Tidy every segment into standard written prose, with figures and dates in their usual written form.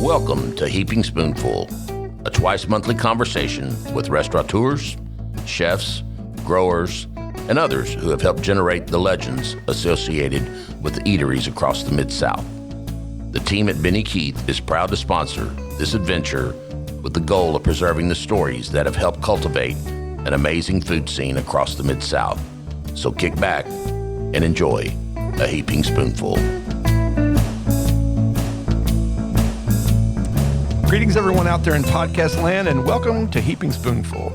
Welcome to Heaping Spoonful, a twice-monthly conversation with restaurateurs, chefs, growers, and others who have helped generate the legends associated with the eateries across the Mid-South. The team at Benny Keith is proud to sponsor this adventure with the goal of preserving the stories that have helped cultivate an amazing food scene across the Mid-South. So kick back and enjoy a Heaping Spoonful. Greetings, everyone out there in podcast land, and welcome to Heaping Spoonful.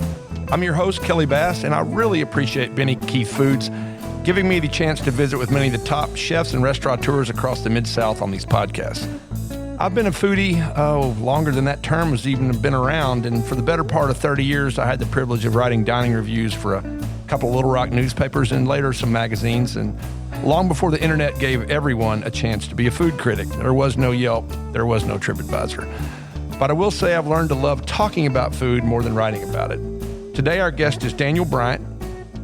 I'm your host, Kelly Bass, and I really appreciate Benny Keith Foods giving me the chance to visit with many of the top chefs and restaurateurs across the Mid-South on these podcasts. I've been a foodie longer than that term has even been around, and for the better part of 30 years, I had the privilege of writing dining reviews for a couple of Little Rock newspapers and later some magazines. And long before the internet gave everyone a chance to be a food critic, there was no Yelp, there was no TripAdvisor. But I will say I've learned to love talking about food more than writing about it. Today, our guest is Daniel Bryant,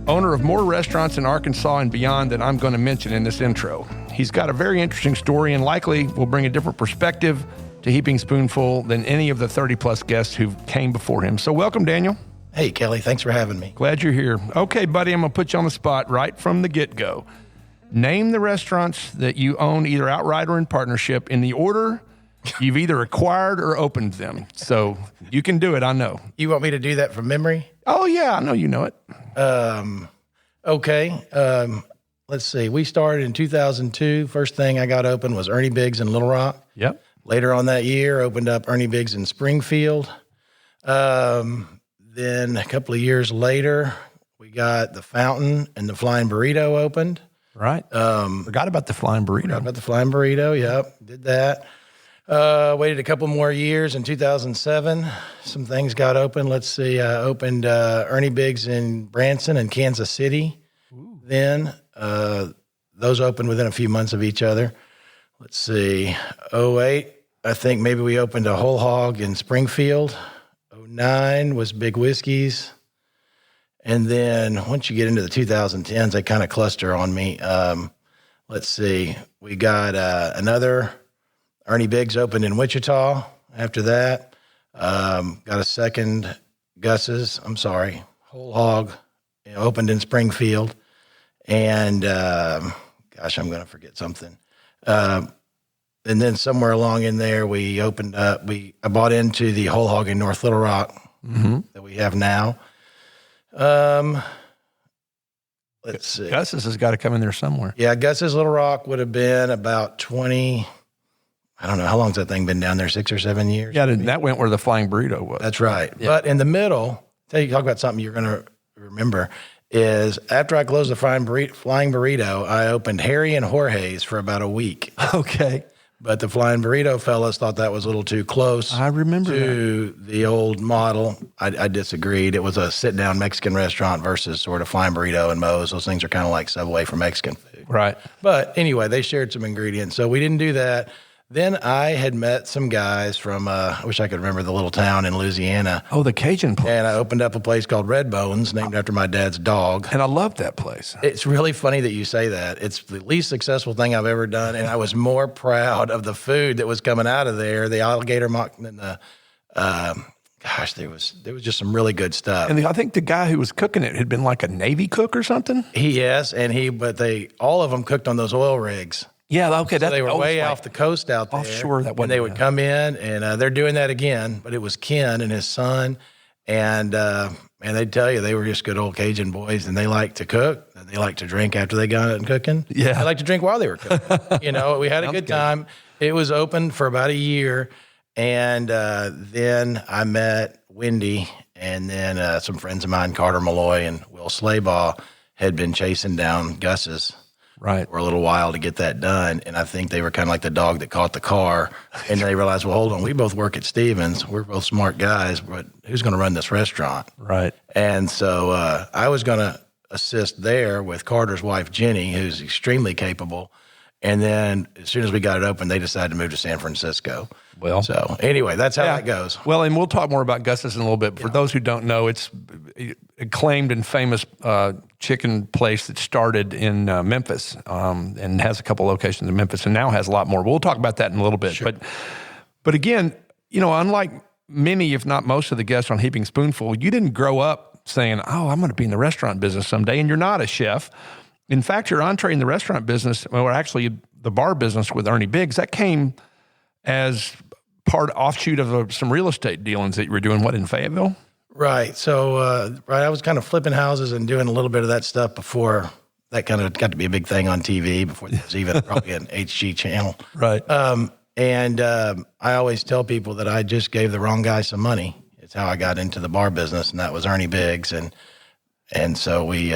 owner of more restaurants in Arkansas and beyond than I'm going to mention in this intro. He's got a very interesting story and likely will bring a different perspective to Heaping Spoonful than any of the 30-plus guests who came before him. So welcome, Daniel. Hey, Kelly. Thanks for having me. Glad you're here. Okay, buddy, I'm going to put you on the spot right from the get-go. Name the restaurants that you own either outright or in partnership in the order you've either acquired or opened them. So you can do it, I know. You want me to do that from memory? Oh, yeah, I know you know it. Okay. Let's see. We started in 2002. First thing I got open was Ernie Biggs in Little Rock. Yep. Later on that year, opened up Ernie Biggs in Springfield. Then a couple of years later, we got the Fountain and the Flying Burrito opened. Right. Forgot about the Flying Burrito. Forgot about the Flying Burrito. Yep. Did that. Waited a couple more years. In 2007, some things got open. Let's see. I opened Ernie Biggs in Branson and Kansas City. Ooh. Then those opened within a few months of each other. Let's see. 2008, I think maybe we opened a Whole Hog in Springfield. 2009 was Big Whiskey's. And then once you get into the 2010s, they kind of cluster on me. Let's see. We got another Ernie Biggs opened in Wichita. After that, got a second Whole Hog opened in Springfield. And gosh, I'm going to forget something. And then somewhere along in there, we opened up, I bought into the Whole Hog in North Little Rock that we have now. Let's see. Gus's has got to come in there somewhere. Yeah, Gus's Little Rock would have been about 20, I don't know, how long's that thing been down there, 6 or 7 years? Yeah, that went where the Flying Burrito was. That's right. Yeah. But in the middle, talk about something you're going to remember, is after I closed the Flying Burrito, I opened Harry and Jorge's for about a week. Okay. But the Flying Burrito fellas thought that was a little too close. I remember to the old model. I disagreed. It was a sit-down Mexican restaurant versus sort of Flying Burrito and Moe's. Those things are kind of like Subway for Mexican food. Right. But anyway, they shared some ingredients, so we didn't do that. Then I had met some guys from, I wish I could remember the little town in Louisiana. Oh, the Cajun place. And I opened up a place called Red Bones, named after my dad's dog. And I love that place. It's really funny that you say that. It's the least successful thing I've ever done, and I was more proud of the food that was coming out of there, the alligator mock, and the, there was just some really good stuff. And I think the guy who was cooking it had been like a Navy cook or something? But all of them cooked on those oil rigs. Yeah, okay. So they were way off the coast out there. Offshore, that and they would come in, and they're doing that again. But it was Ken and his son, and they'd tell you they were just good old Cajun boys, and they like to cook, and they like to drink after they got done cooking. Yeah, they like to drink while they were cooking. We had a good time. It was open for about a year, and then I met Wendy, and then some friends of mine, Carter Malloy and Will Slaybaugh, had been chasing down Gus's. Right. For a little while to get that done. And I think they were kind of like the dog that caught the car. And they realized, well, hold on, we both work at Stevens. We're both smart guys, but who's going to run this restaurant? Right. And so I was going to assist there with Carter's wife, Jenny, who's extremely capable. And then as soon as we got it open, they decided to move to San Francisco. Well, so anyway, that's how that goes. Well, and we'll talk more about Gus's in a little bit. For those who don't know, it's acclaimed and famous chicken place that started in Memphis and has a couple locations in Memphis and now has a lot more. We'll talk about that in a little bit. Sure. But again, you know, unlike many, if not most of the guests on Heaping Spoonful, you didn't grow up saying, oh, I'm going to be in the restaurant business someday, and you're not a chef. In fact, your entree in the restaurant business, or actually the bar business with Ernie Biggs, that came as offshoot of some real estate dealings that you were doing, in Fayetteville? Right. So, I was kind of flipping houses and doing a little bit of that stuff before that kind of got to be a big thing on TV, before there was even probably an HG channel. Right. I always tell people that I just gave the wrong guy some money. It's how I got into the bar business, and that was Ernie Biggs. And so we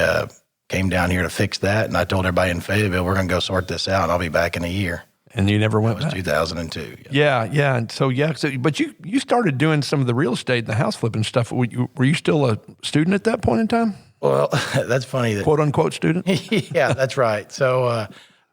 came down here to fix that, and I told everybody in Fayetteville, we're going to go sort this out. I'll be back in a year. And you never went back? It was 2002. Yeah. And so, but you started doing some of the real estate and the house flipping stuff. Were you still a student at that point in time? Well, that's funny. Quote unquote student? Yeah, that's right. So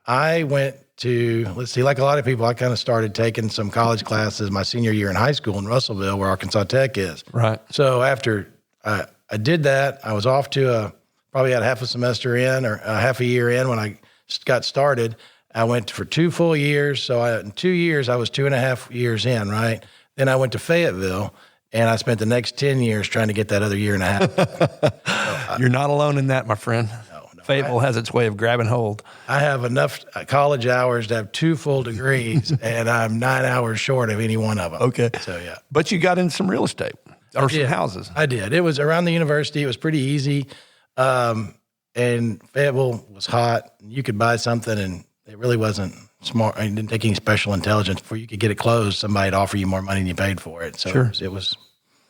I went to, like a lot of people, I kind of started taking some college classes my senior year in high school in Russellville, where Arkansas Tech is. Right. So after I did that, I was off to probably had half a semester in or half a year in when I got started. I went for 2 full years. So in 2 years, I was 2.5 years in, right? Then I went to Fayetteville, and I spent the next 10 years trying to get that other year and a half. You're not alone in that, my friend. No, Fayetteville has its way of grabbing hold. I have enough college hours to have 2 full degrees, and I'm 9 hours short of any one of them. Okay. So, yeah. But you got in some real estate or some houses. I did. It was around the university. It was pretty easy. And Fayetteville was hot. You could buy something, and it really wasn't smart. It didn't take any special intelligence before you could get it closed. Somebody'd offer you more money than you paid for it. So sure. It was.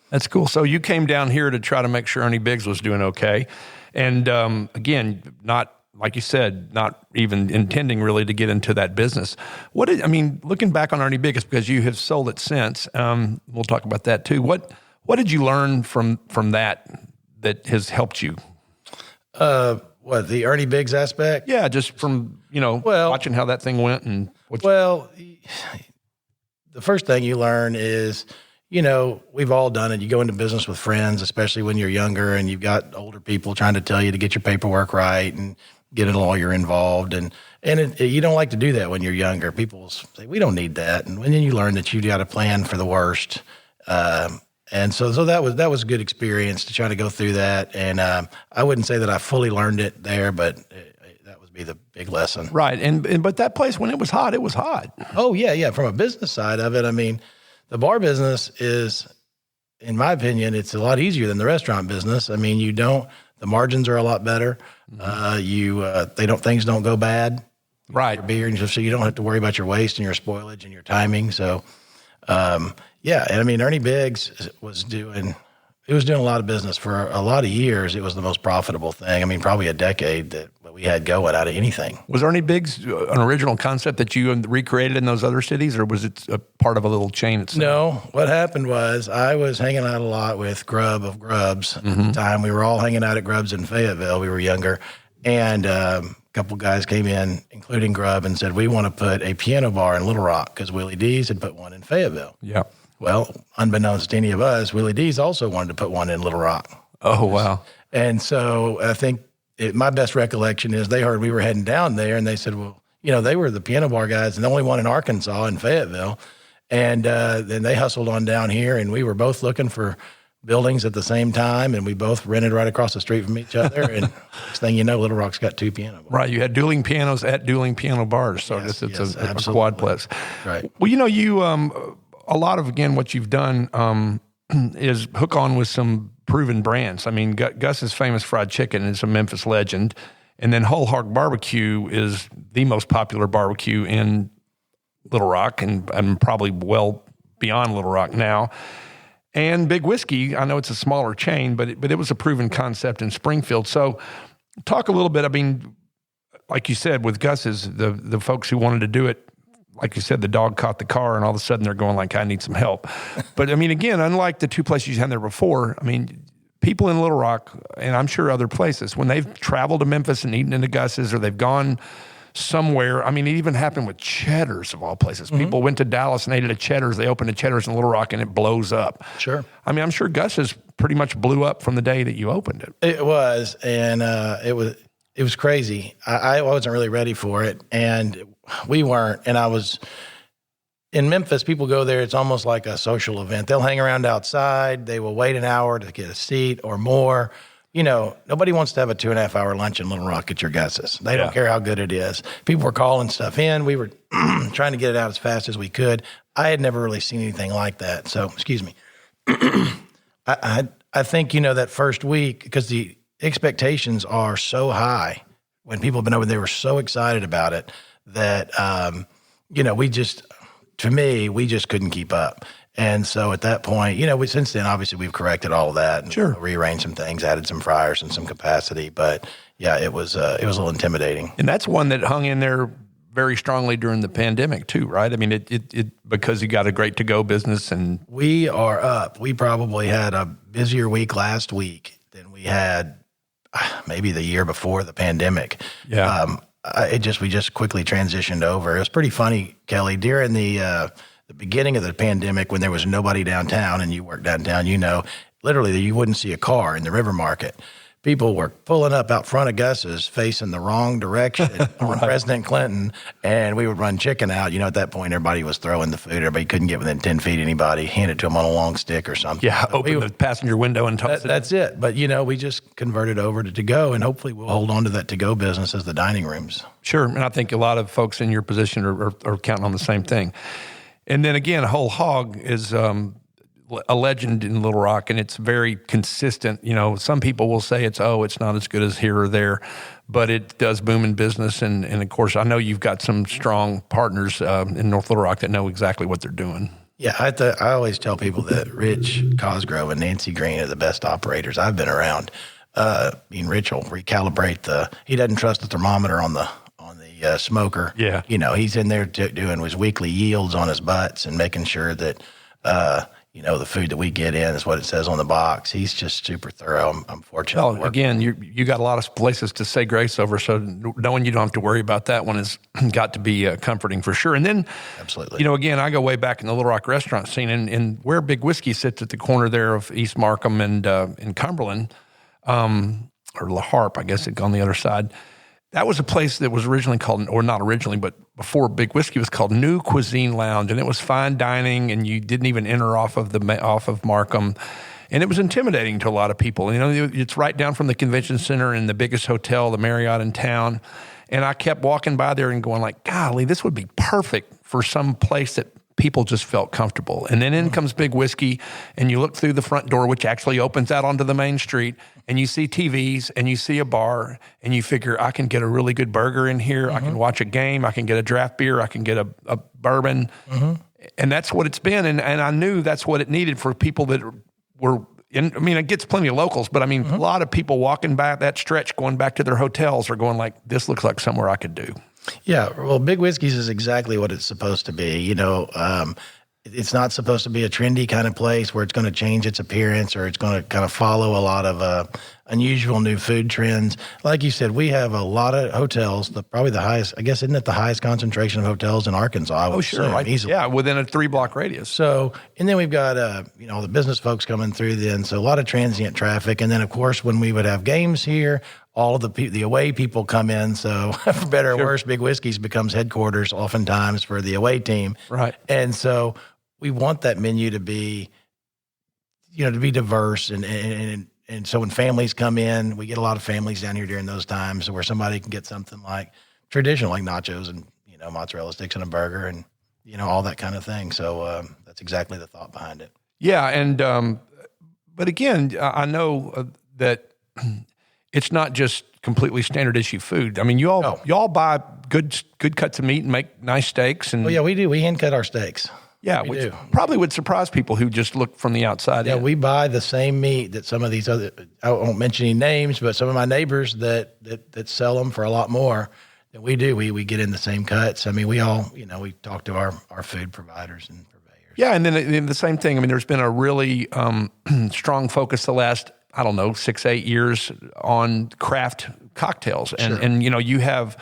That's cool. So you came down here to try to make sure Ernie Biggs was doing okay. And again, not, like you said, not even intending really to get into that business. Looking back on Ernie Biggs, because you have sold it since, we'll talk about that too. What did you learn from that has helped you? The Ernie Biggs aspect? Yeah, just from, watching how that thing went. And the first thing you learn is, we've all done it. You go into business with friends, especially when you're younger, and you've got older people trying to tell you to get your paperwork right and get a lawyer involved. And you don't like to do that when you're younger. People say, we don't need that. And then you learn that you got to plan for the worst. And so that was a good experience to try to go through that. And I wouldn't say that I fully learned it there, but that would be the big lesson. Right. But that place, when it was hot, it was hot. Oh, yeah. From a business side of it, the bar business is, in my opinion, it's a lot easier than the restaurant business. The margins are a lot better. Mm-hmm. Things don't go bad. Right. Your beer, so you don't have to worry about your waste and your spoilage and your timing. So, Ernie Biggs was doing a lot of business for a lot of years. It was the most profitable thing. Probably a decade that we had going out of anything. Was Ernie Biggs an original concept that you recreated in those other cities, or was it a part of a little chain itself? No, what happened was I was hanging out a lot with Grubb of Grubb's at the time. We were all hanging out at Grubb's in Fayetteville. We were younger. And a couple guys came in, including Grubb, and said, we want to put a piano bar in Little Rock because Willie D's had put one in Fayetteville. Yeah. Well, unbeknownst to any of us, Willie D's also wanted to put one in Little Rock. Oh, wow. And so I think my best recollection is they heard we were heading down there, and they said, well, they were the piano bar guys and the only one in Arkansas, in Fayetteville. And then they hustled on down here, and we were both looking for buildings at the same time, and we both rented right across the street from each other. And next thing you know, Little Rock's got 2 piano bars. Right. You had dueling pianos at dueling piano bars. So it's a quadplex. Right. Well, you a lot of, again, what you've done is hook on with some proven brands. Gus is famous fried chicken. It's a Memphis legend. And then Whole Hog Barbecue is the most popular barbecue in Little Rock and probably well beyond Little Rock now. And Big Whiskey, I know it's a smaller chain, but it was a proven concept in Springfield. So talk a little bit, like you said, with Gus's, the folks who wanted to do it, like you said, the dog caught the car, and all of a sudden they're going like, I need some help. But again, unlike the 2 places you had there before, people in Little Rock, and I'm sure other places, when they've traveled to Memphis and eaten into Gus's, or they've gone somewhere. I mean, it even happened with Cheddar's of all places. People went to Dallas and ate at a Cheddar's. They opened a Cheddar's in Little Rock and it blows up. Sure. I mean, I'm sure Gus's pretty much blew up from the day that you opened it. It was, and it was crazy. I wasn't really ready for it, and we weren't. And I was in Memphis. People go there; it's almost like a social event. They'll hang around outside. They will wait an hour to get a seat or more. You know, nobody wants to have a 2.5 hour lunch in Little Rock at your Gus's. They don't care how good it is. People were calling stuff in. We were trying to get it out as fast as we could. I had never really seen anything like that. So, excuse me. I think, that first week, because the expectations are so high when people have been over, they were so excited about it that, we just couldn't keep up. And so at that point, since then, obviously we've corrected all of that and rearranged some things, added some fryers and some capacity. But yeah, it was a little intimidating. And that's one that hung in there very strongly during the pandemic too, right? I mean, it because you got a great to-go business, and we are up. We probably had a busier week last week than we had maybe the year before the pandemic. Yeah. We just quickly transitioned over. It was pretty funny, Kelly, during the beginning of the pandemic when there was nobody downtown, and you work downtown, literally you wouldn't see a car in the River Market. People were pulling up out front of Gus's facing the wrong direction on President Clinton, and we would run chicken out. At that point, everybody was throwing the food. Everybody couldn't get within 10 feet of anybody, hand it to them on a long stick or something. Yeah, open the passenger window and toss it. That's it. But, we just converted over to go, and hopefully we'll hold on to that to-go business as the dining rooms. Sure, and I think a lot of folks in your position are counting on the same thing. And then again, Whole Hog is a legend in Little Rock, and it's very consistent. Some people will say it's not as good as here or there, but it does boom in business. And of course, I know you've got some strong partners in North Little Rock that know exactly what they're doing. Yeah, I always tell people that Rich Cosgrove and Nancy Green are the best operators I've been around. Rich will recalibrate he doesn't trust the thermometer on the smoker. Yeah. He's in there doing his weekly yields on his butts and making sure that, the food that we get in is what it says on the box. He's just super thorough. I'm fortunate. Well, again, you got a lot of places to say grace over, so knowing you don't have to worry about that one has got to be comforting for sure. And then, absolutely, again, I go way back in the Little Rock restaurant scene, and where Big Whiskey sits at the corner there of East Markham and in Cumberland, or La Harpe, I guess, on the other side. That was a place that was originally called, or not originally, but before Big Whiskey, was called New Cuisine Lounge, and it was fine dining, and you didn't even enter off of Markham, and it was intimidating to a lot of people. It's right down from the convention center and the biggest hotel, the Marriott in town, and I kept walking by there and going like, golly, this would be perfect for some place that people just felt comfortable. And then in comes Big Whiskey, and you look through the front door, which actually opens out onto the main street, and you see TVs, and you see a bar, and you figure, I can get a really good burger in here. I can watch a game. I can get a draft beer. I can get a bourbon. And that's what it's been. And I knew that's what it needed for people that were in. I mean, it gets plenty of locals, but a lot of people walking back that stretch, going back to their hotels, are going like, this looks like somewhere I could do. Yeah, well, Big Whiskey's is exactly what it's supposed to be. It's not supposed to be a trendy kind of place where it's going to change its appearance or it's going to kind of follow a lot of unusual new food trends. Like you said, we have a lot of hotels, probably the highest, I guess, isn't it the highest concentration of hotels in Arkansas? Oh, sure. Right. Easily. Yeah, within a 3-block radius. So, and then we've got, all the business folks coming through then. So a lot of transient traffic. And then, of course, when we would have games here, all of the away people come in. So for better or worse, Big Whiskey's becomes headquarters oftentimes for the away team. Right. And so we want that menu to be, to be diverse. And so when families come in, we get a lot of families down here during those times where somebody can get something like traditional, like nachos and, mozzarella sticks and a burger and, all that kind of thing. So that's exactly the thought behind it. Yeah. And, but again, I know that it's not just completely standard issue food. I mean, y'all buy good cuts of meat and make nice steaks. And yeah, we do. We hand cut our steaks. Yeah, which probably would surprise people who just look from the outside. Yeah, we buy the same meat that some of these other, I won't mention any names, but some of my neighbors that sell them for a lot more than we do. We get in the same cuts. I mean, we all, we talk to our food providers and purveyors. Yeah, and then the same thing. I mean, there's been a really strong focus the last, 6-8 years on craft cocktails, and you have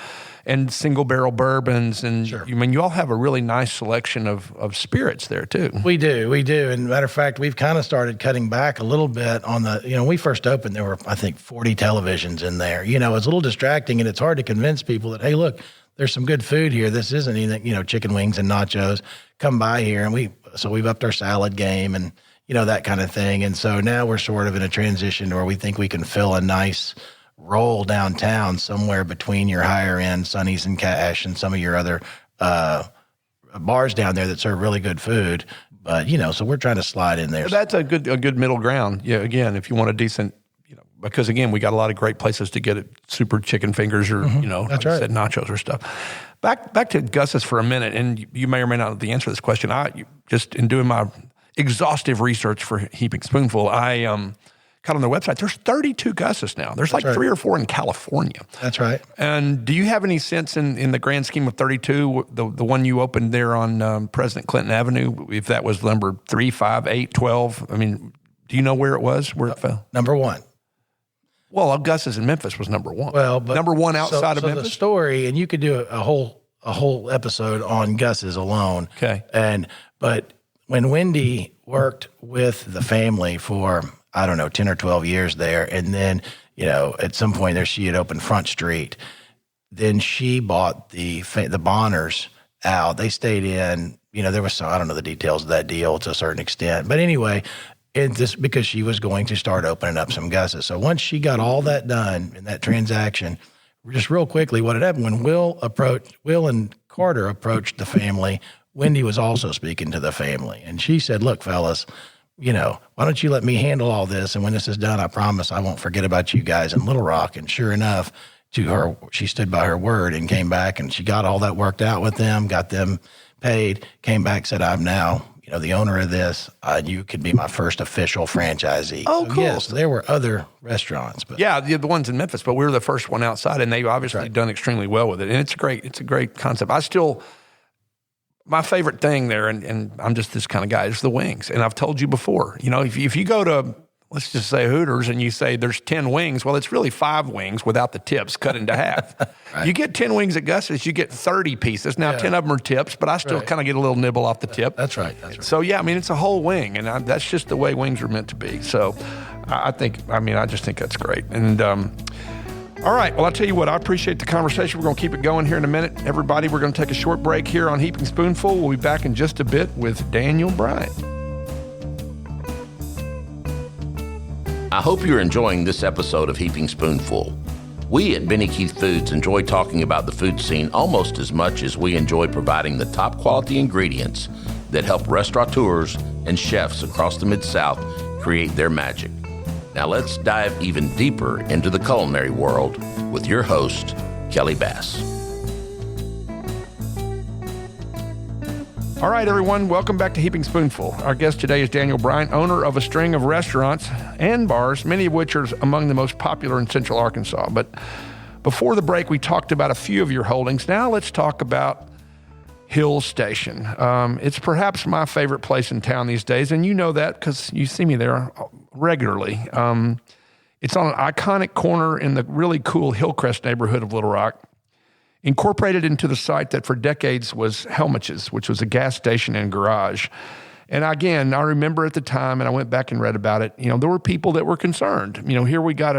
and single barrel bourbons, and you all have a really nice selection of spirits there too. We do. And matter of fact, we've kind of started cutting back a little bit on the. When we first opened, there were I think 40 televisions in there. It's a little distracting, and it's hard to convince people that, hey, look, there's some good food here. This isn't anything, chicken wings and nachos. Come by here, and we've upped our salad game and that kind of thing. And so now we're sort of in a transition where we think we can fill a nice roll downtown somewhere between your higher end Sonny's and Cash and some of your other bars down there that serve really good food. But so we're trying to slide in there. That's a good middle ground. Yeah, again, if you want a decent, because again, we got a lot of great places to get it, super chicken fingers or That's right. I said nachos or stuff. Back to Gus's for a minute, and you may or may not know the answer to this question. Just in doing my exhaustive research for Heaping Spoonful, I got on their website. There's 32 Gus's now. There's like 3 or 4 in California. That's right. And do you have any sense in the grand scheme of 32, the one you opened there on President Clinton Avenue, if that was number 3, 5, 8, 12? I mean, do you know where it was? Where it fell? Number 1. Well, Gus's in Memphis was number 1. Well, but number 1 outside of Memphis. The story, and you could do a whole episode on Gus's alone. Okay. But when Wendy worked with the family for 10 or 12 years there, and then at some point there she had opened Front Street. Then she bought the Bonners out. They stayed in. There was some, I don't know the details of that deal to a certain extent, but anyway. Because she was going to start opening up some Gus's. So once she got all that done in that transaction, just real quickly, what had happened when Will and Carter approached the family, Wendy was also speaking to the family. And she said, look, fellas, why don't you let me handle all this? And when this is done, I promise I won't forget about you guys in Little Rock. And sure enough, she stood by her word and came back, and she got all that worked out with them, got them paid, came back, said, I'm now the owner of this, you could be my first official franchisee. Oh, so, cool. Yes, there were other restaurants. But yeah, the ones in Memphis, but we were the first one outside, and they've obviously done extremely well with it. And it's a great concept. My favorite thing there, and I'm just this kind of guy, is the wings. And I've told you before, if you go to, let's just say Hooters, and you say there's 10 wings, well, it's really 5 wings without the tips cut into half. Right. You get 10 wings at Gus's, you get 30 pieces. Now, 10 of them are tips, but I still kind of get a little nibble off the tip. That's right. So, yeah, it's a whole wing, and that's just the way wings are meant to be. So, I just think that's great. And, all right, well, I'll tell you what, I appreciate the conversation. We're going to keep it going here in a minute. Everybody, we're going to take a short break here on Heaping Spoonful. We'll be back in just a bit with Daniel Bryant. I hope you're enjoying this episode of Heaping Spoonful. We at Benny Keith Foods enjoy talking about the food scene almost as much as we enjoy providing the top quality ingredients that help restaurateurs and chefs across the Mid-South create their magic. Now let's dive even deeper into the culinary world with your host, Kelly Bass. All right, everyone, welcome back to Heaping Spoonful. Our guest today is Daniel Bryant, owner of a string of restaurants and bars, many of which are among the most popular in Central Arkansas. But before the break, we talked about a few of your holdings. Now let's talk about Hill Station. It's perhaps my favorite place in town these days, and you know that because you see me there regularly. It's on an iconic corner in the really cool Hillcrest neighborhood of Little Rock, incorporated into the site that for decades was Helmich's, which was a gas station and garage. And again, I remember at the time, and I went back and read about it, there were people that were concerned. Here we got,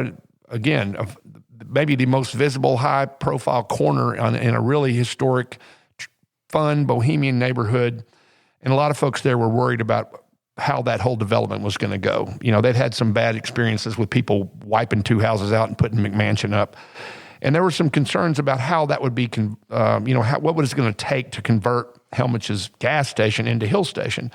maybe the most visible, high-profile corner in a really historic, fun, bohemian neighborhood. And a lot of folks there were worried about how that whole development was going to go. They'd had some bad experiences with people wiping 2 houses out and putting McMansion up. And there were some concerns about how that would be, what was it going to take to convert Helmich's gas station into Hill Station.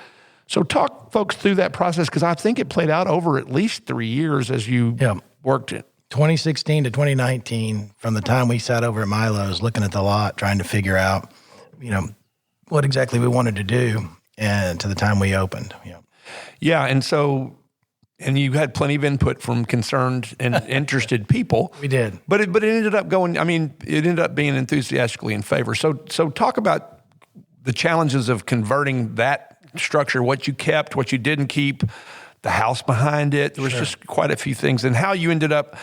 So talk folks through that process, because I think it played out over at least 3 years as you worked it. 2016 to 2019, from the time we sat over at Milo's looking at the lot, trying to figure out, what exactly we wanted to do, and to the time we opened. Yeah, and you had plenty of input from concerned and interested people. We did. But it ended up it ended up being enthusiastically in favor. So talk about the challenges of converting that structure, what you kept, what you didn't keep, the house behind it. There was just quite a few things, and how you ended up,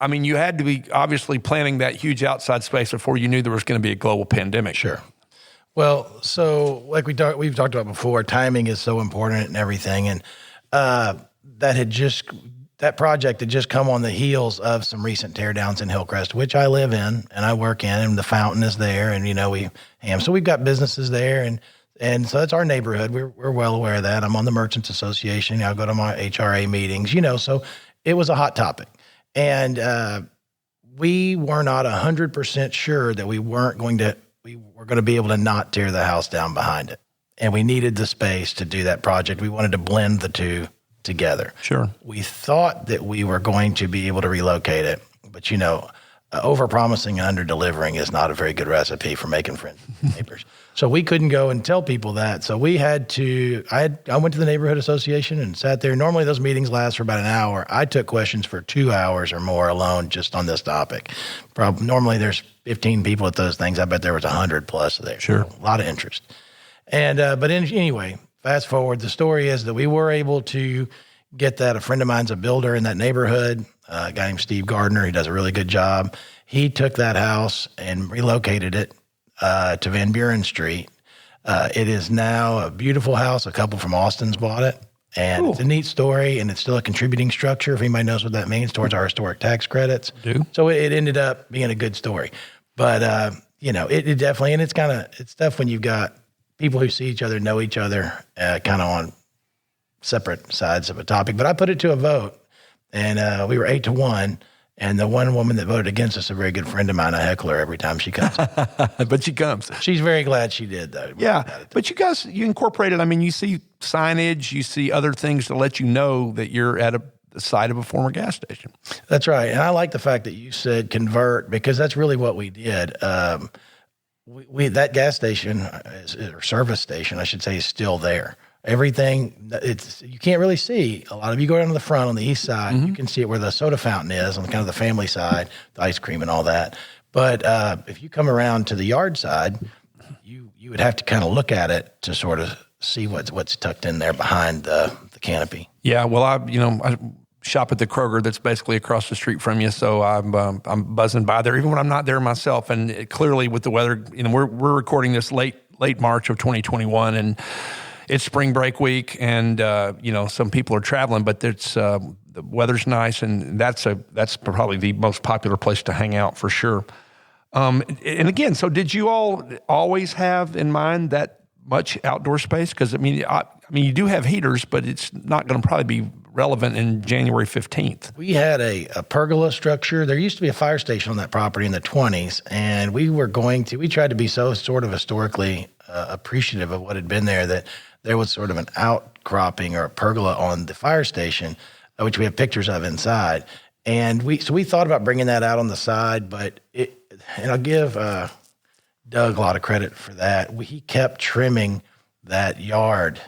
I mean, you had to be obviously planning that huge outside space before you knew there was going to be a global pandemic. Sure. Well, so like we've talked about before, timing is so important and everything. And that project had just come on the heels of some recent teardowns in Hillcrest, which I live in and I work in, and the fountain is there, and so we've got businesses there, and so that's our neighborhood. We're well aware of that. I'm on the Merchants Association. I go to my HRA meetings, so it was a hot topic, and we were not 100% sure that we were going to be able to not tear the house down behind it, and we needed the space to do that project. We wanted to blend the two together. Sure. We thought that we were going to be able to relocate it, but over-promising and under-delivering is not a very good recipe for making friends and neighbors. So we couldn't go and tell people that. So we had to, I went to the neighborhood association and sat there. Normally those meetings last for about an hour. I took questions for 2 hours or more alone just on this topic. Normally there's 15 people at those things. I bet there was 100 plus there. Sure. A lot of interest. And, anyway, fast forward, the story is that we were able to get that. A friend of mine's a builder in that neighborhood, a guy named Steve Gardner. He does a really good job. He took that house and relocated it to Van Buren Street. It is now a beautiful house. A couple from Austin's bought it. And Cool. It's a neat story, and it's still a contributing structure, if anybody knows what that means, towards our historic tax credits. So it ended up being a good story. But, it definitely, and it's tough when you've got people who see each other, know each other, kind of on separate sides of a topic. But I put it to a vote, and we were 8-1. And the one woman that voted against us, a very good friend of mine, I heckle her every time she comes. But she comes. She's very glad she did, though. Yeah. But you incorporated, you see signage, you see other things to let you know that you're at the site of a former gas station. That's right. And I like the fact that you said convert, because that's really what we did. That gas station, or service station, I should say, is still there. Everything, you can't really see. A lot of you go down to the front on the east side, mm-hmm. You can see it where the soda fountain is on kind of the family side, the ice cream and all that. But if you come around to the yard side, you would have to kind of look at it to sort of see what's tucked in there behind the canopy. Yeah, well, I shop at the Kroger that's basically across the street from you, so I'm buzzing by there even when I'm not there myself. And clearly with the weather, we're recording this late March of 2021, and it's spring break week, and some people are traveling, but the weather's nice, and that's probably the most popular place to hang out for sure. And again, so did you all always have in mind that much outdoor space? Because you do have heaters, but it's not going to probably be relevant in January 15th. We had a pergola structure. There used to be a fire station on that property in the 20s, and we tried to be so sort of historically appreciative of what had been there, that there was sort of an outcropping or a pergola on the fire station, which we have pictures of inside. And we thought about bringing that out on the side, and I'll give Doug a lot of credit for that. He kept trimming that yard.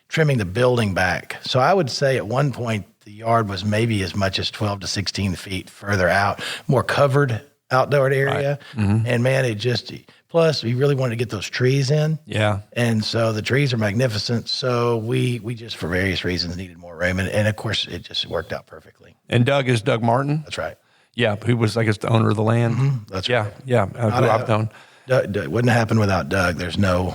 Trimming the building back. So I would say at one point the yard was maybe as much as 12 to 16 feet further out, more covered outdoor area. Right. Mm-hmm. And man, plus we really wanted to get those trees in. Yeah. And so the trees are magnificent. So we just, for various reasons, needed more room. And of course, it just worked out perfectly. And Doug is Doug Martin? That's right. Yeah, who was, I guess, the owner of the land. Mm-hmm. That's right. Yeah, who I've known. Doug wouldn't happen without Doug. There's no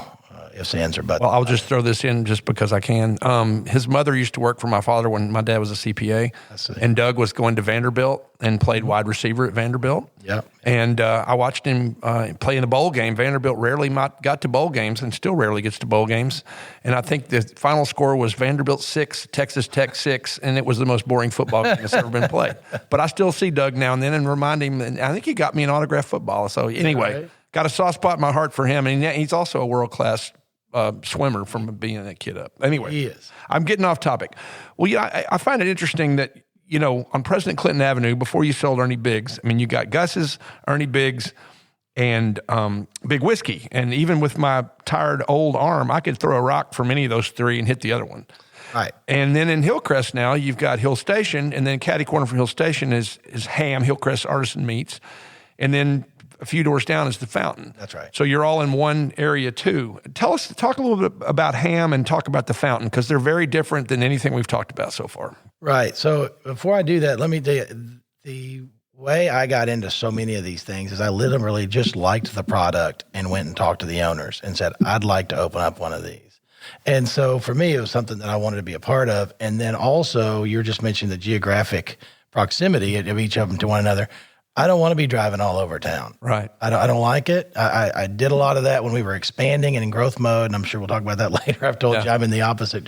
ifs, ands, or buts. Well, I'll just throw this in just because I can. His mother used to work for my father when my dad was a CPA. I see. And Doug was going to Vanderbilt and played wide receiver at Vanderbilt. Yep. And I watched him play in a bowl game. Vanderbilt rarely got to bowl games and still rarely gets to bowl games. And I think the final score was Vanderbilt 6, Texas Tech 6, and it was the most boring football game that's ever been played. But I still see Doug now and then and remind him, and I think he got me an autographed football. So anyway, right. Got a soft spot in my heart for him. And he's also a world-class swimmer from being that kid up. Anyway, he is. I'm getting off topic. Well, I find it interesting that, on President Clinton Avenue, before you sold Ernie Biggs, you got Gus's, Ernie Biggs, and Big Whiskey. And even with my tired old arm, I could throw a rock from any of those three and hit the other one. Right. And then in Hillcrest now, you've got Hill Station, and then catty corner from Hill Station is Ham, Hillcrest Artisan Meats. And then a few doors down is the fountain. That's right. So you're all in one area too. Talk a little bit about Ham and talk about the fountain, because they're very different than anything we've talked about so far. Right. So before I do that, let me tell you, The way I got into so many of these things is I literally just liked the product and went and talked to the owners and said, I'd like to open up one of these. And so for me, it was something that I wanted to be a part of. And then also, you're just mentioning the geographic proximity of each of them to one another. I don't want to be driving all over town. Right. I don't like it. I did a lot of that when we were expanding and in growth mode, and I'm sure we'll talk about that later. I've told you I'm going the opposite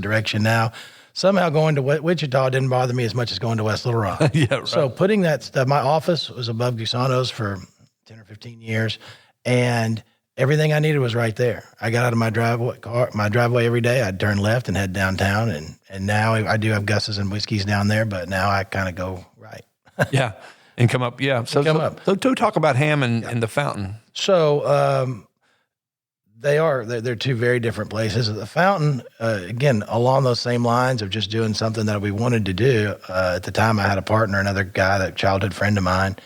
direction now. Somehow going to Wichita didn't bother me as much as going to West Little Rock. Yeah, right. So putting that stuff, my office was above Gusano's for 10 or 15 years, and everything I needed was right there. I got out of my driveway every day. I'd turn left and head downtown, and now I do have Gus's and Whiskey's down there, but now I kind of go right. Yeah. And come up, yeah. So talk about Ham and the Fountain. So they're two very different places. The Fountain, again, along those same lines of just doing something that we wanted to do. At the time, I had a partner, another guy, a childhood friend of mine.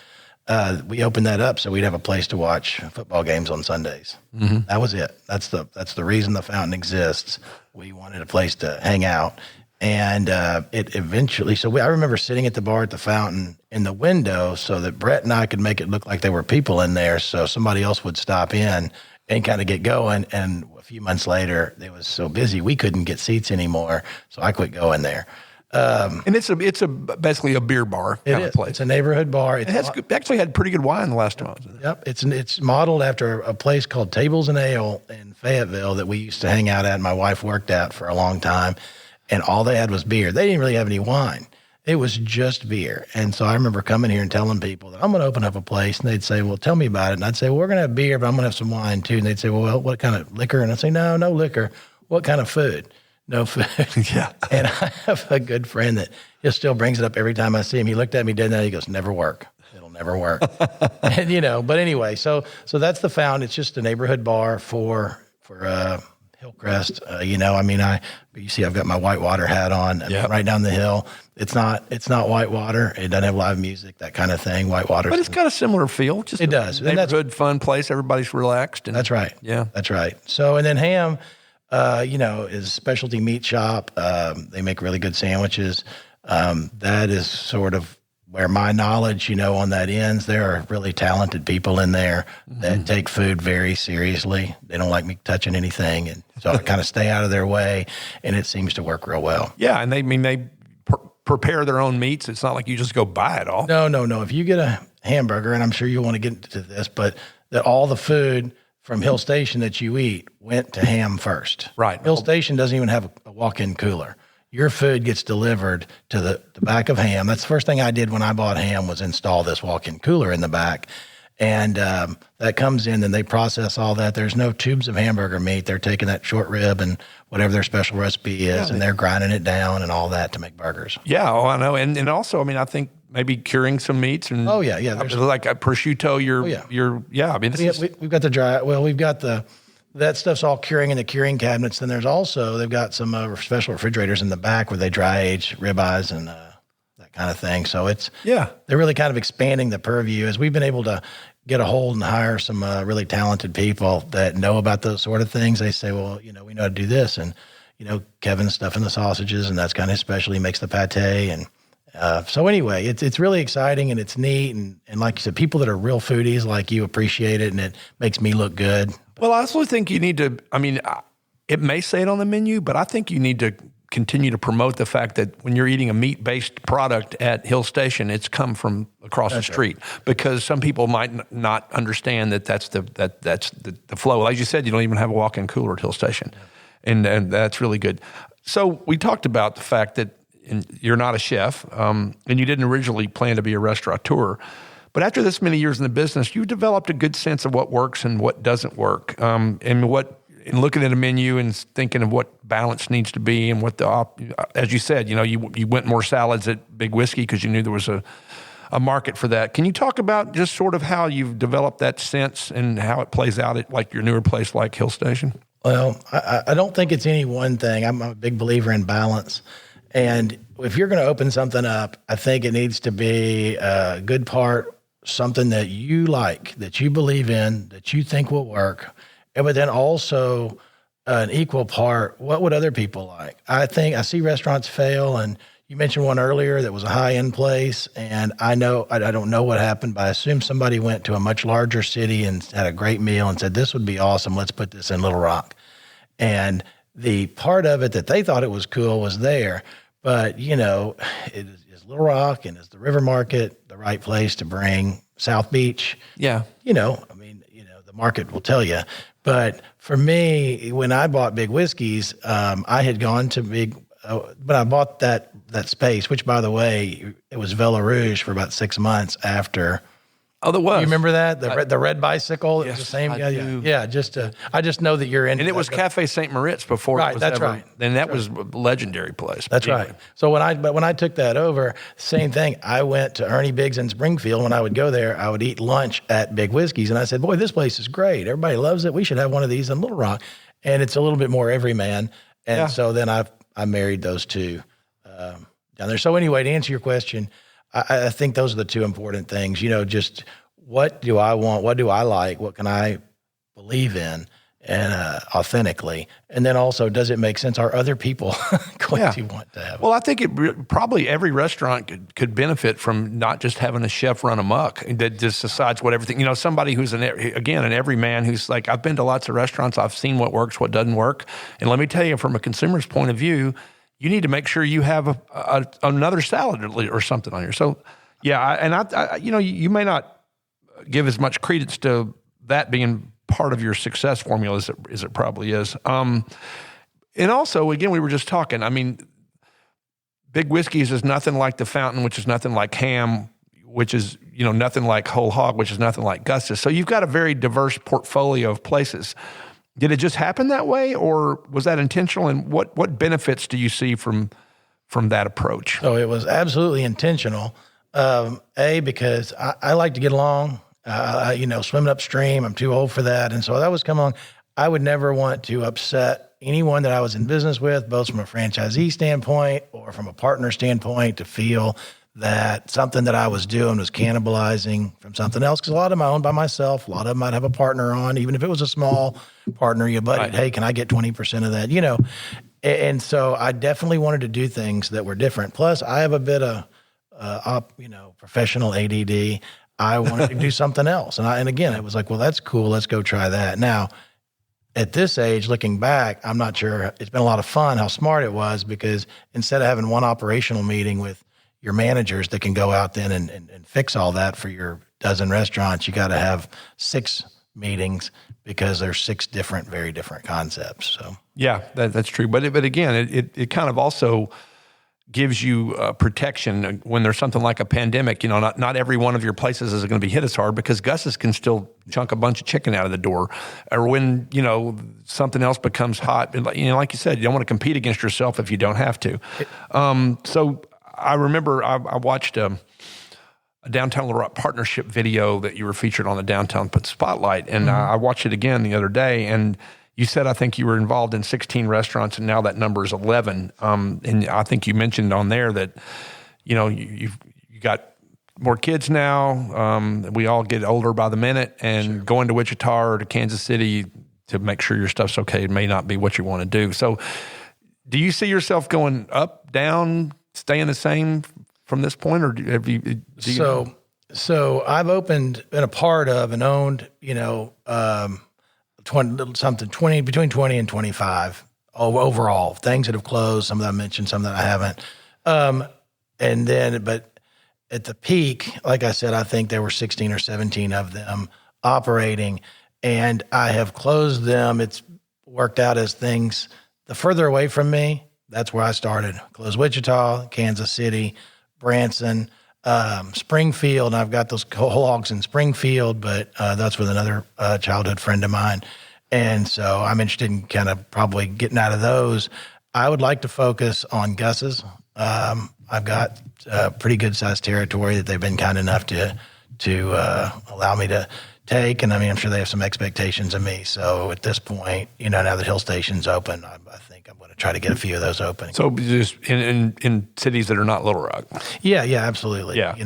We opened that up so we'd have a place to watch football games on Sundays. Mm-hmm. That was it. That's the reason the Fountain exists. We wanted a place to hang out. And it eventually, I remember sitting at the bar at the Fountain in the window so that Brett and I could make it look like there were people in there so somebody else would stop in and kind of get going. And a few months later, it was so busy, we couldn't get seats anymore. So I quit going there. And it's basically a beer bar kind of place. It's a neighborhood bar. It has actually had pretty good wine the last time I was there. Yep. It's modeled after a place called Tables and Ale in Fayetteville that we used to hang out at and my wife worked at for a long time. And all they had was beer. They didn't really have any wine. It was just beer. And so I remember coming here and telling people that I'm going to open up a place. And they'd say, well, tell me about it. And I'd say, well, we're going to have beer, but I'm going to have some wine too. And they'd say, well, what kind of liquor? And I'd say, no liquor. What kind of food? No food. Yeah. And I have a good friend that he still brings it up every time I see him. He looked at me dead now. He goes, never work. It'll never work. And, but anyway, so that's the Fountain. It's just a neighborhood bar for Hillcrest, you see, I've got my Whitewater hat on. Right down the hill. It's not Whitewater. It doesn't have live music, that kind of thing. Whitewater, but it's got a similar feel. Just it does. Neighborhood, fun place. Everybody's relaxed. And, that's right. Yeah, that's right. So, and then Ham, is a specialty meat shop. They make really good sandwiches. That is sort of where my knowledge, on that ends. There are really talented people in there that take food very seriously. They don't like me touching anything. And so I kind of stay out of their way, and it seems to work real well. Yeah, and they prepare their own meats. It's not like you just go buy it all. No. If you get a hamburger, and I'm sure you'll want to get into this, but that all the food from Hill Station that you eat went to Ham first. Right. Hill Station doesn't even have a walk-in cooler. Your food gets delivered to the back of Ham. That's the first thing I did when I bought Ham was install this walk-in cooler in the back. And that comes in and they process all that. There's no tubes of hamburger meat. They're taking that short rib and whatever their special recipe is, and they're grinding it down and all that to make burgers. Yeah, I know. And also, I think maybe curing some meats. And oh, yeah. Like a prosciutto, we've got the dry, we've got that stuff's all curing in the curing cabinets. Then they've got some special refrigerators in the back where they dry age ribeyes and that kind of thing. So they're really kind of expanding the purview as we've been able to get a hold and hire some really talented people that know about those sort of things. They say, well, we know how to do this. And, Kevin's stuffing the sausages and that's kind of his specialty. He makes the pate. And so anyway, it's really exciting and it's neat. And like you said, people that are real foodies like you appreciate it and it makes me look good. Well, I also think you need to, it may say it on the menu, but I think you need to continue to promote the fact that when you're eating a meat-based product at Hill Station, it's come from across the street. Right. Because some people might not understand that that's the flow. As you said, you don't even have a walk-in cooler at Hill Station. Yeah. And that's really good. So we talked about the fact that you're not a chef, and you didn't originally plan to be a restaurateur. But after this many years in the business, you've developed a good sense of what works and what doesn't work, and looking at a menu and thinking of what balance needs to be and what as you said, you went more salads at Big Whiskey because you knew there was a market for that. Can you talk about just sort of how you've developed that sense and how it plays out at like your newer place like Hill Station? Well, I don't think it's any one thing. I'm a big believer in balance. And if you're going to open something up, I think it needs to be a good part, something that you like, that you believe in, that you think will work, but then also an equal part, what would other people like? I think I see restaurants fail and You mentioned one earlier that was a high-end place, and I don't know what happened, but I assume somebody went to a much larger city and had a great meal and said, this would be awesome, let's put this in Little Rock. And the part of it that they thought it was cool was there, but, is Little Rock and is the River Market the right place to bring South Beach? Yeah. The market will tell you. But for me, when I bought Big Whiskeys, I had gone to when I bought that space, which, by the way, it was Villa Rouge for about 6 months after. Oh, there was. You remember that? The red bicycle? It Yes, was the same I guy. do. Yeah, I just know that you're in. And it was Cafe St. Moritz before Right, it was that's ever, right. And that was a legendary place. That's Anyway. right. So when I took that over, same thing. I went to Ernie Biggs in Springfield. When I would go there, I would eat lunch at Big Whiskeys, and I said, "Boy, this place is great. Everybody loves it. We should have one of these in Little Rock." And it's a little bit more everyman. And so then I married those two down there. So anyway, to answer your question, I think those are the two important things. Just what do I want? What do I like? What can I believe in? And authentically, and then also, does it make sense? Are other people going to want to have it? Well, I think probably every restaurant could benefit from not just having a chef run amok that just decides what everything. Somebody who's an everyman who's like, I've been to lots of restaurants, I've seen what works, what doesn't work, and let me tell you, from a consumer's point of view, you need to make sure you have another salad or something on here. So, I you may not give as much credence to that being part of your success formula as it probably is. And also, again, we were just talking, Big Whiskeys is nothing like the Fountain, which is nothing like Ham, which is, nothing like Whole Hog, which is nothing like Gus's. So you've got a very diverse portfolio of places. Did it just happen that way, or was that intentional? And what benefits do you see from that approach? So it was absolutely intentional. Because I like to get along. Swimming upstream, I'm too old for that. And so that was come along. I would never want to upset anyone that I was in business with, both from a franchisee standpoint or from a partner standpoint, to feel that something that I was doing was cannibalizing from something else. Because a lot of them I owned by myself. A lot of them I'd have a partner on, even if it was a small partner, you buddied, right. Hey, can I get 20% of that? And so I definitely wanted to do things that were different. Plus, I have a bit of, professional ADD. I wanted to do something else. And again, it was like, well, that's cool. Let's go try that. Now, at this age, looking back, I'm not sure. It's been a lot of fun how smart it was, because instead of having one operational meeting with your managers that can go out then and fix all that for your dozen restaurants, you got to have 6 meetings, because there's 6 very different concepts. So yeah, that's true. But again, it kind of also gives you protection when there's something like a pandemic. Not every one of your places is going to be hit as hard, because Gus's can still chunk a bunch of chicken out of the door. Or when, something else becomes hot. And, like you said, you don't want to compete against yourself if you don't have to. So I remember I watched a Downtown Little Rock partnership video that you were featured on the Downtown Spotlight. And I watched it again the other day, and you said, I think you were involved in 16 restaurants, and now that number is 11. And I think you mentioned on there that, you got more kids now. We all get older by the minute, and sure. Going to Wichita or to Kansas City to make sure your stuff's okay may not be what you want to do. So do you see yourself going up, down, staying the same from this point, or have you? So I've been a part of and owned, 20 between 20 and 25 overall things that have closed. Some that I mentioned, some that I haven't. But at the peak, like I said, I think there were 16 or 17 of them operating, and I have closed them. It's worked out as things, the further away from me, that's where I started. Closed Wichita, Kansas City, Branson, Springfield. And I've got those whole hogs in Springfield, but that's with another childhood friend of mine. And so I'm interested in kind of probably getting out of those. I would like to focus on Gus's. I've got a pretty good sized territory that they've been kind enough to allow me to take. And I'm sure they have some expectations of me. So at this point, now that Hill Station's open, I think I'm going to try to get a few of those open. So just in cities that are not Little Rock. Yeah, absolutely. Yeah.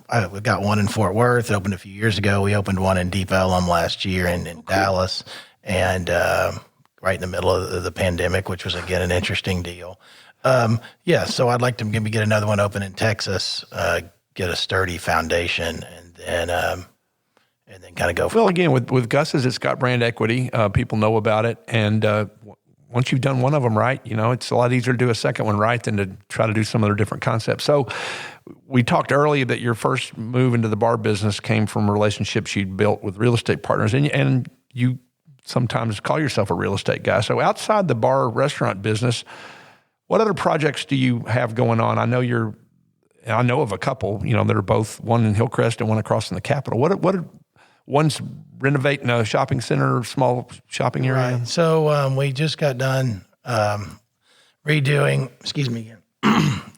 I've got one in Fort Worth, opened a few years ago. We opened one in Deep Ellum last year in Dallas, and right in the middle of the pandemic, which was, again, an interesting deal. Yeah, so I'd like to maybe get another one open in Texas, get a sturdy foundation, and then kind of go. Well, again, with Gus's, it's got brand equity. People know about it, and once you've done one of them right, it's a lot easier to do a second one right than to try to do some other different concepts. So we talked earlier that your first move into the bar business came from relationships you'd built with real estate partners, and you sometimes call yourself a real estate guy. So outside the bar restaurant business, what other projects do you have going on? I know of a couple, that are both one in Hillcrest and one across in the Capitol. What are one's renovating a shopping center, small shopping area? Right. So we just got done redoing,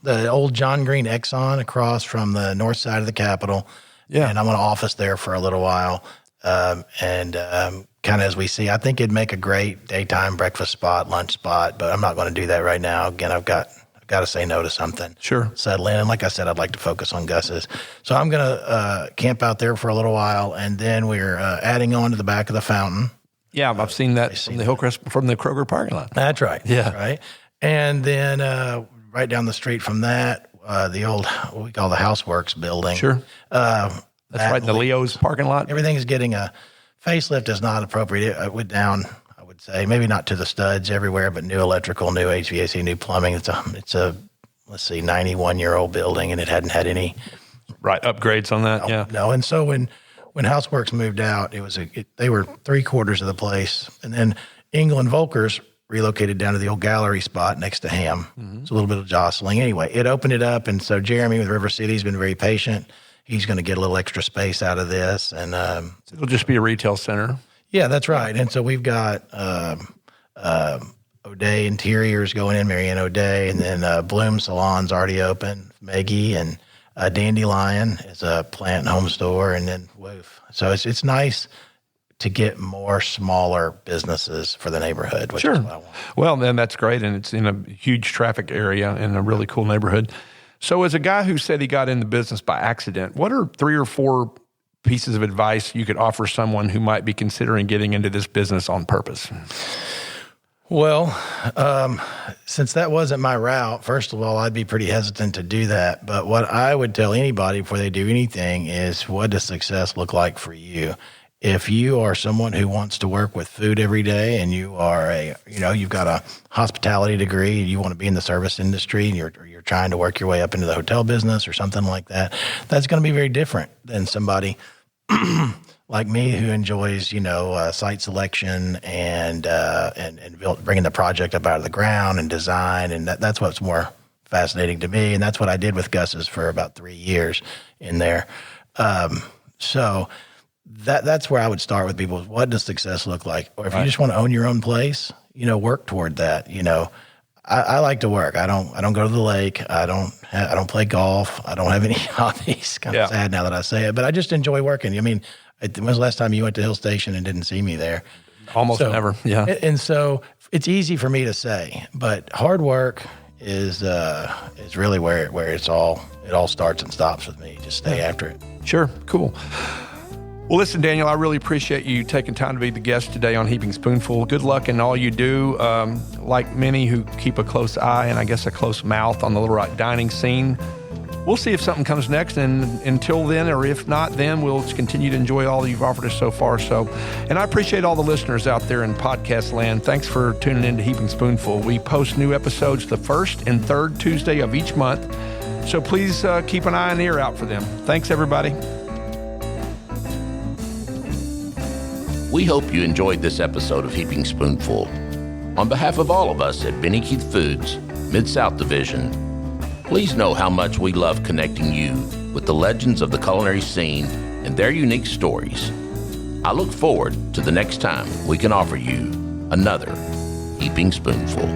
the old John Green Exxon across from the north side of the Capitol. Yeah. And I'm going to office there for a little while. Kind of as we see, I think it'd make a great daytime breakfast spot, lunch spot, but I'm not going to do that right now. Again, I've got to say no to something. Sure. Settle in. And like I said, I'd like to focus on Gus's. So I'm going to camp out there for a little while, and then we're adding on to the back of the fountain. Yeah, I've seen that from the Hillcrest, from the Kroger parking lot. That's right. Yeah. Right. And then right down the street from that, the old, what we call the Houseworks building. Sure. That's right in the Leo's parking lot. Everything's getting a facelift is not appropriate. It went down, I would say, maybe not to the studs everywhere, but new electrical, new HVAC, new plumbing. It's a 91-year-old building, and it hadn't had any upgrades on that. Yeah. No. And so when Houseworks moved out, they were 3/4 of the place, and then England Volkers relocated down to the old gallery spot next to Ham. Mm-hmm. It's a little bit of jostling. Anyway, it opened it up, and so Jeremy with River City has been very patient. He's going to get a little extra space out of this, and it'll just be a retail center. Yeah, that's right. And so we've got O'Day Interiors going in, Marianne O'Day, and then Bloom Salon's already open, Maggie, and Dandelion is a plant and home store, and then Woof. So it's nice to get more smaller businesses for the neighborhood, which is what I want. Well, then that's great, and it's in a huge traffic area in a really cool neighborhood. So as a guy who said he got in the business by accident, what are 3 or 4 pieces of advice you could offer someone who might be considering getting into this business on purpose? Well, since that wasn't my route, first of all, I'd be pretty hesitant to do that. But what I would tell anybody before they do anything is, what does success look like for you? If you are someone who wants to work with food every day, and you are you've got a hospitality degree, and you want to be in the service industry, and you're trying to work your way up into the hotel business or something like that, that's going to be very different than somebody like me who enjoys, site selection and bringing the project up out of the ground and design, and that's what's more fascinating to me, and that's what I did with Gus's for about 3 years in there. So that's where I would start with people. What does success look like? Or if you just want to own your own place, work toward that. I like to work. I don't go to the lake. I don't play golf. I don't have any hobbies. Kind of sad now that I say it, but I just enjoy working. I mean, when was the last time you went to Hill Station and didn't see me there? Almost never. Yeah. And so it's easy for me to say, but hard work is really where it all starts and stops with me. Just stay after it. Sure. Cool. Well, listen, Daniel, I really appreciate you taking time to be the guest today on Heaping Spoonful. Good luck in all you do. Like many who keep a close eye and I guess a close mouth on the Little Rock dining scene, we'll see if something comes next. And until then, or if not, then we'll continue to enjoy all you've offered us so far. And I appreciate all the listeners out there in podcast land. Thanks for tuning in to Heaping Spoonful. We post new episodes the first and third Tuesday of each month. So please keep an eye and ear out for them. Thanks, everybody. We hope you enjoyed this episode of Heaping Spoonful. On behalf of all of us at Benny Keith Foods, Mid-South Division, please know how much we love connecting you with the legends of the culinary scene and their unique stories. I look forward to the next time we can offer you another Heaping Spoonful.